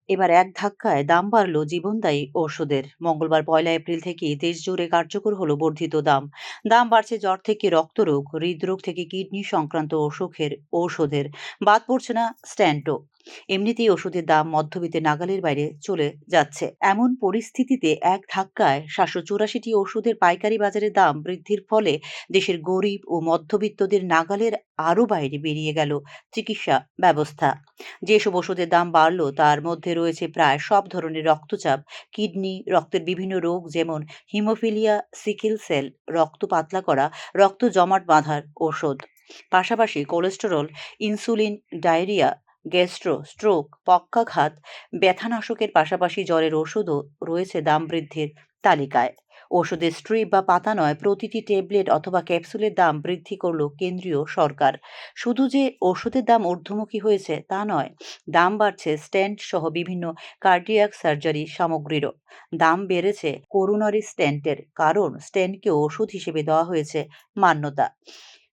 এবার এক ধাক্কায় দাম বাড়ল জীবনদায়ী ওষুধের। মঙ্গলবার ১ এপ্রিল থেকেই দেশ জুড়ে কার্যকর হলো বর্ধিত দাম। দাম বাড়ছে জ্বর থেকে রক্তরোগ, হৃদরোগ থেকে কিডনি সংক্রান্ত অসুখের ঔষধের। বাদ পড়ছে না স্ট্যান্টও। এমনিতেই ওষুধের দাম মধ্যবিত্তের নাগালের বাইরে চলে যাচ্ছে। এমন পরিস্থিতিতে এক ধাক্কায় ৭৮৪টি ওষুধের পাইকারি বাজারে দাম বৃদ্ধির ফলে দেশের গরিব ও মধ্যবিত্তদের নাগালের আরও বাইরে বেরিয়ে গেল চিকিৎসা ব্যবস্থা। যেসব ওষুধের দাম বাড়ল তার মধ্যে রয়েছে প্রায় সব ধরনের রক্তচাপ, কিডনি, রক্তের বিভিন্ন রোগ যেমন হিমোফিলিয়া, সিকেল সেল, রক্ত পাতলা করা, রক্ত জমাট বাঁধার ওষুধ। পাশাপাশি cholesterol, insulin, diarrhoea, gastro, stroke, পক্ষাঘাত, ব্যথানাশকের পাশাপাশি জ্বরের ওষুধও রয়েছে দাম বৃদ্ধির তালিকায়। ওষুধের স্ট্রিপ বা পাতা নয়, প্রতিটি ট্যাবলেট অথবা ক্যাপসুলের দাম বৃদ্ধি করল কেন্দ্রীয় সরকার। শুধু যে ওষুধের দাম ঊর্ধ্বমুখী হয়েছে তা নয়, দাম বাড়ছে স্ট্যান্ট সহ বিভিন্ন কার্ডিয়াক সার্জারি সামগ্রীরও। দাম বেড়েছে করোনারি স্ট্যান্টের, কারণ স্ট্যান্টকে ওষুধ হিসেবে দেওয়া হয়েছে মান্যতা।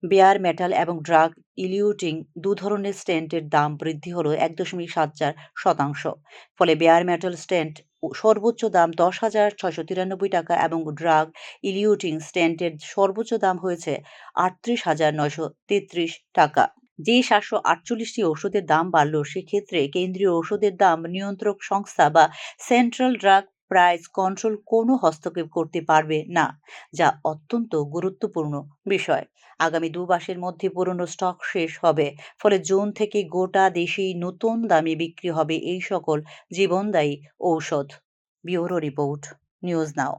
বেয়ার মেটাল এবং ড্রাগ ইলিউটিং ধরনের স্ট্যান্টের দাম বৃদ্ধি হলো ১.৭৪%। ফলে বেয়ার মেটাল স্ট্যান্ট সর্বোচ্চ দাম ১০,৬৯৩ টাকা এবং ড্রাগ ইলিউটিং স্ট্যান্টের সর্বোচ্চ দাম হয়েছে ৩৮,৯৩৩ টাকা। যে ৭৪৮টি ওষুধের দাম বাড়ল সেক্ষেত্রে কেন্দ্রীয় ওষুধের দাম নিয়ন্ত্রক সংস্থা বা সেন্ট্রাল ড্রাগ প্রাইস কন্ট্রোল কোনো হস্তক্ষেপ করতে পারবে না, যা অত্যন্ত গুরুত্বপূর্ণ বিষয়। আগামী ২ মাসের মধ্যে পুরনো স্টক শেষ হবে। ফলে জুন থেকে গোটা দেশেই নতুন দামে বিক্রি হবে এই সকল জীবনদায়ী ঔষধ। Bureau report, news now.